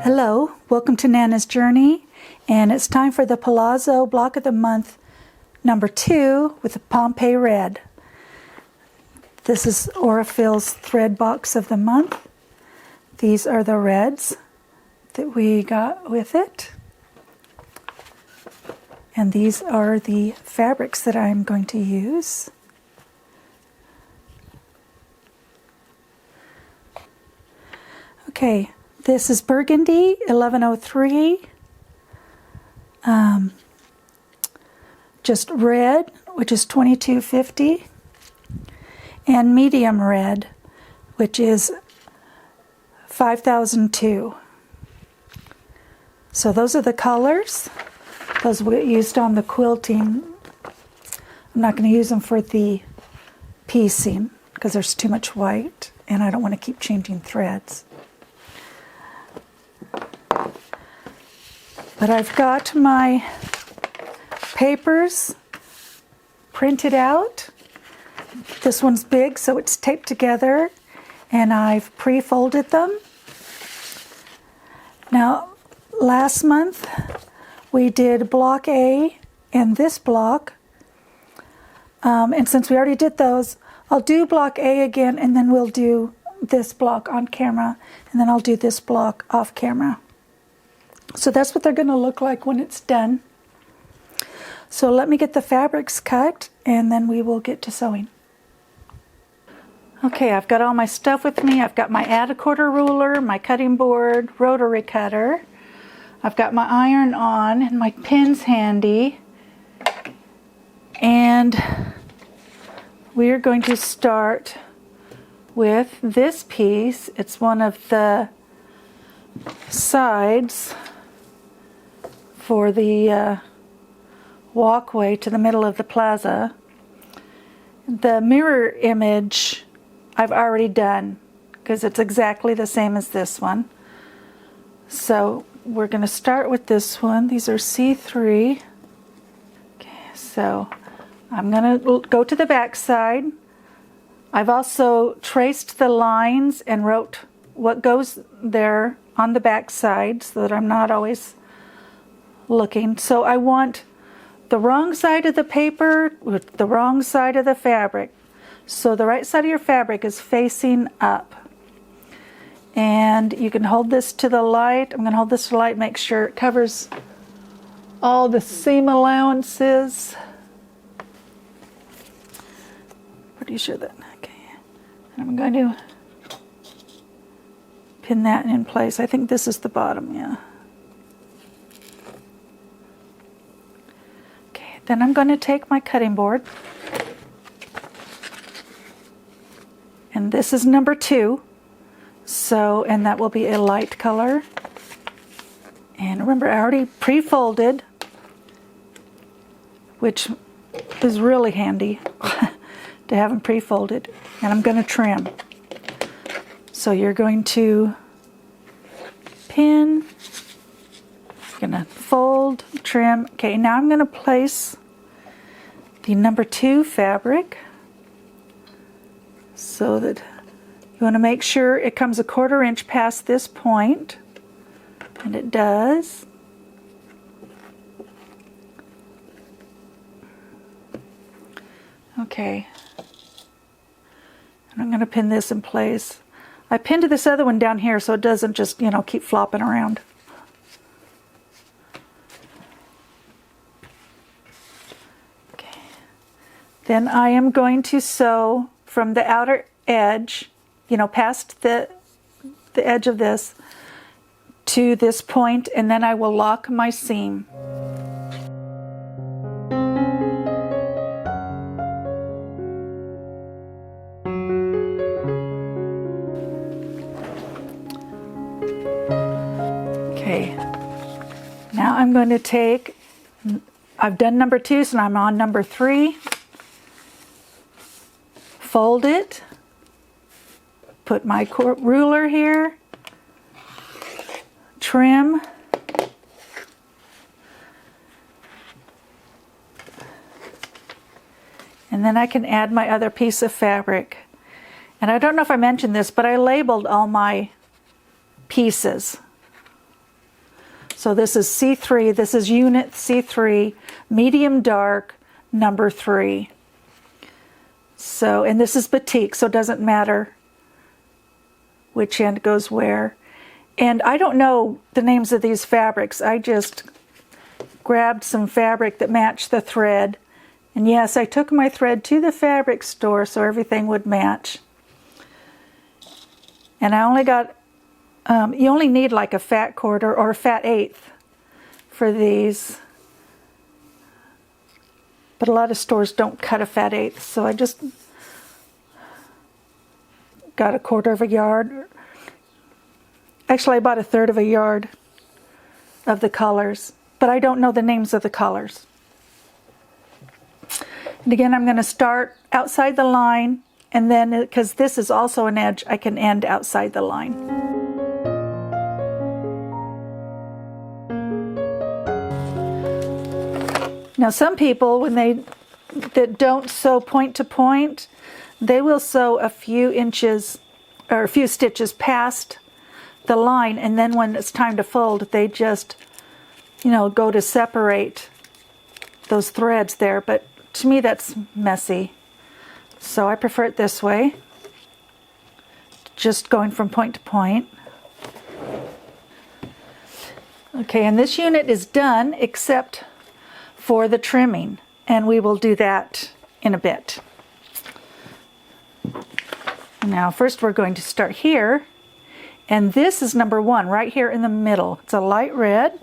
Hello, welcome to Nana's Journey, and it's time for the Palazzo Block of the Month number 2 with the Pompeii Red. This is Aurifil's thread box of the month. These are the reds that we got with it. And these are the fabrics that I'm going to use. Okay, this is Burgundy 1103. Just red, which is 2250. And medium red, which is 5002. So those are the colors. Those will get used on the quilting. I'm not going to use them for the piecing because there's too much white and I don't want to keep changing threads. But I've got my papers printed out. This one's big, so it's taped together, and I've pre-folded them. Now, last month we did block A and this block, and since we already did those, I'll do block A again, and then we'll do this block on camera, and then I'll do this block off camera. So that's what they're going to look like when it's done. So let me get the fabrics cut, and then we will get to sewing. Okay, I've got all my stuff with me. I've got my add a quarter ruler, my cutting board, rotary cutter. I've got my iron on and my pins handy. And we're going to start with this piece. It's one of the sides for the walkway to the middle of the plaza. The mirror image I've already done because it's exactly the same as this one. So we're going to start with this one. These are C3. Okay, so I'm going to go to the back side. I've also traced the lines and wrote what goes there on the back side so that I'm not always looking. So I want the wrong side of the paper with the wrong side of the fabric. So the right side of your fabric is facing up. And you can hold this to the light. I'm going to hold this to the light, make sure it covers all the seam allowances. Pretty sure that, okay. And I'm going to pin that in place. I think this is the bottom, yeah. Okay, then I'm going to take my cutting board. And this is number 2. So, and that will be a light color. And remember, I already pre-folded, which is really handy to have them pre-folded. And I'm going to trim. So you're going to pin, you're going to fold, trim. Okay, now I'm going to place the number 2 fabric so that you want to make sure it comes 1/4 inch past this point, and it does. Okay, and I'm going to pin this in place. I pinned this other one down here so it doesn't just, you know, keep flopping around. Okay. Then I am going to sew from the outer edge, you know, past the edge of this to this point, and then I will lock my seam. Okay, now I'm going to take, I've done number 2, so I'm on number 3. Fold it, put my ruler here, trim, and then I can add my other piece of fabric. And I don't know if I mentioned this, but I labeled all my pieces. So this is C3, this is unit C3, medium dark, number 3. So, and this is batik, so it doesn't matter which end goes where. And I don't know the names of these fabrics. I just grabbed some fabric that matched the thread. And yes, I took my thread to the fabric store so everything would match. And I only got, you only need like a fat quarter or a fat eighth for these. But a lot of stores don't cut a fat eighth, so I just got a quarter of a yard. Actually, I bought a third of a yard of the colors, but I don't know the names of the colors. And again, I'm going to start outside the line, and then, because this is also an edge, I can end outside the line. Now, some people, when that don't sew point to point, they will sew a few inches or a few stitches past the line, and then when it's time to fold, they just, you know, go to separate those threads there. But to me, that's messy. So I prefer it this way, just going from point to point. Okay, and this unit is done except for the trimming, and we will do that in a bit. Now, first we're going to start here, and this is number 1 right here in the middle. It's a light red.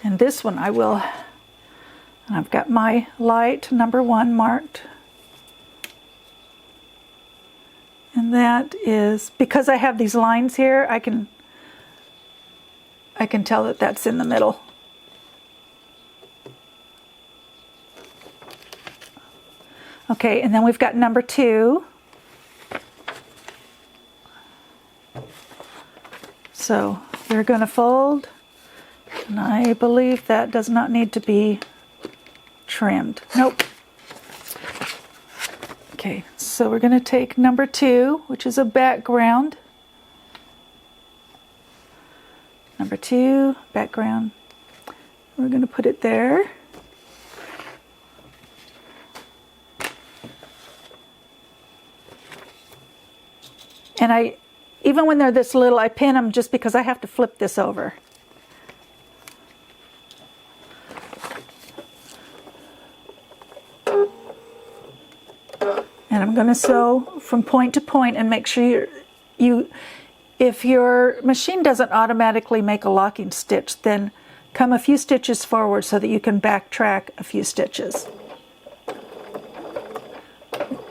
And this one I've got my light number 1 marked. And that is, because I have these lines here, I can tell that that's in the middle. Okay, and then we've got number 2. So you're going to fold, and I believe that does not need to be trimmed. Nope. Okay, so we're going to take number 2, which is a background. Number 2, background. We're going to put it there. And even when they're this little, I pin them just because I have to flip this over. And I'm going to sew from point to point and make sure if your machine doesn't automatically make a locking stitch, then come a few stitches forward so that you can backtrack a few stitches.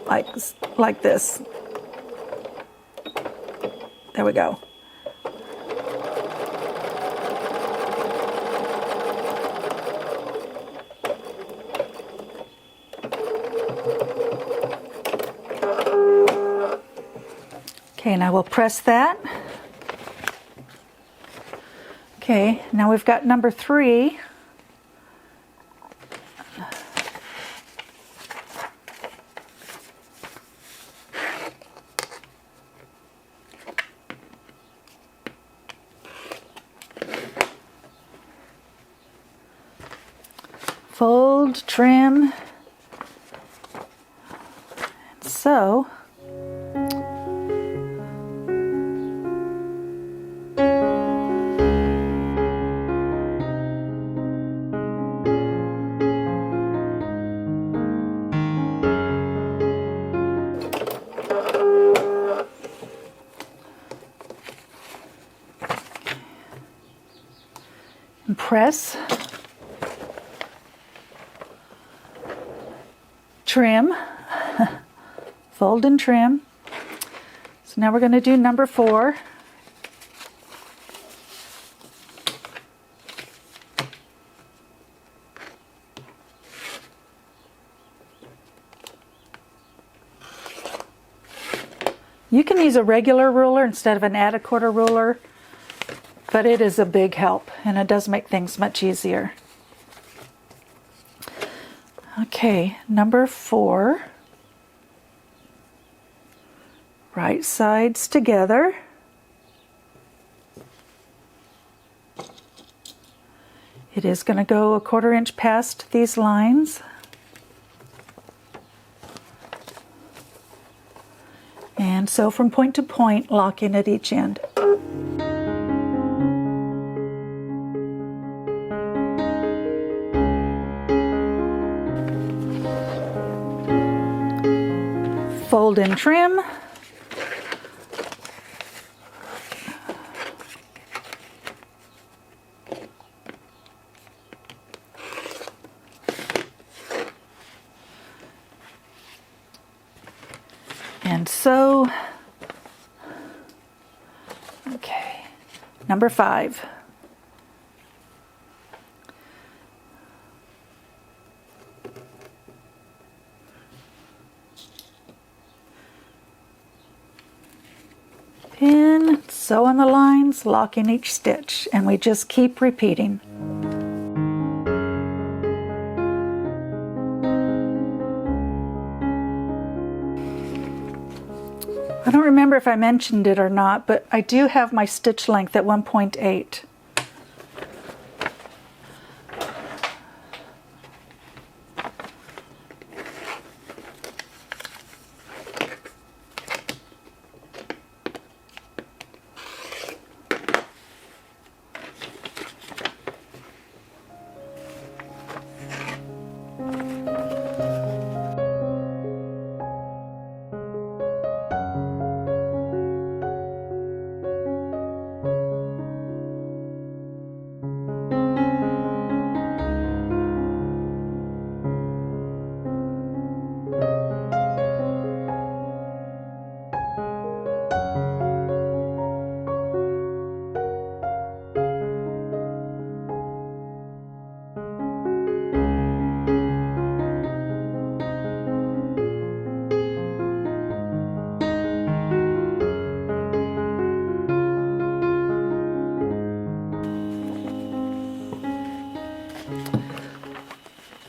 Like this. There we go. Okay, now we'll press that. Okay, now we've got number 3. Fold, trim, and sew. And press. Trim, fold and trim. So now we're going to do number 4. You can use a regular ruler instead of an add a quarter ruler, but it is a big help and it does make things much easier. Okay, number 4. right sides together. It is going to go 1/4 inch past these lines. And sew from point to point, lock in at each end. Fold and trim. And sew. Okay, number 5. Pin, sew on the lines, lock in each stitch, and we just keep repeating. I don't remember if I mentioned it or not, but I do have my stitch length at 1.8.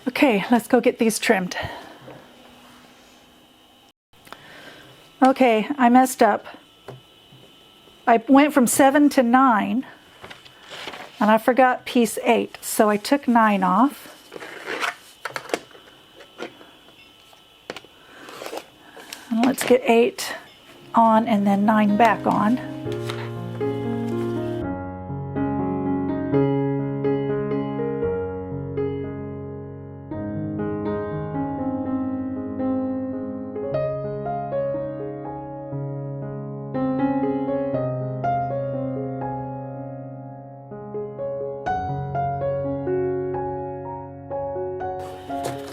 Okay, let's go get these trimmed. Okay, I messed up. I went from 7 to 9, and I forgot piece 8, so I took 9 off. And let's get 8 on and then 9 back on.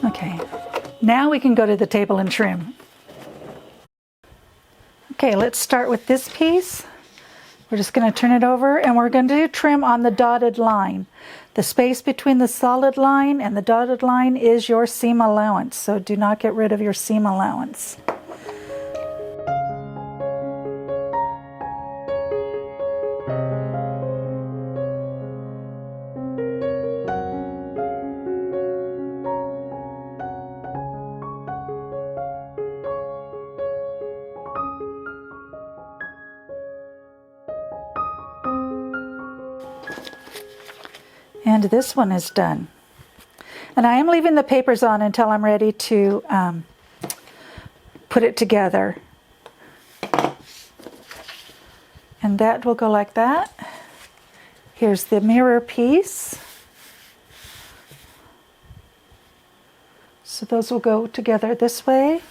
Okay, now we can go to the table and trim. Okay, let's start with this piece. We're just going to turn it over and we're going to do trim on the dotted line. The space between the solid line and the dotted line is your seam allowance, so do not get rid of your seam allowance. And this one is done. And I am leaving the papers on until I'm ready to put it together. And that will go like that. Here's the mirror piece. So those will go together this way.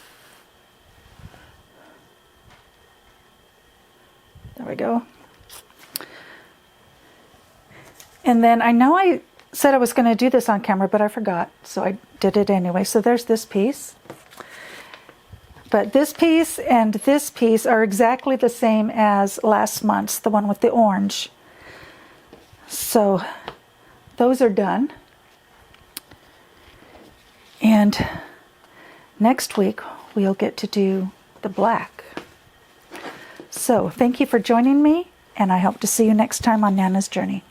There we go. And then I know I said I was going to do this on camera, but I forgot, so I did it anyway. So there's this piece. But this piece and this piece are exactly the same as last month's, the one with the orange. So those are done. And next week we'll get to do the black. So thank you for joining me, and I hope to see you next time on Nana's Journey.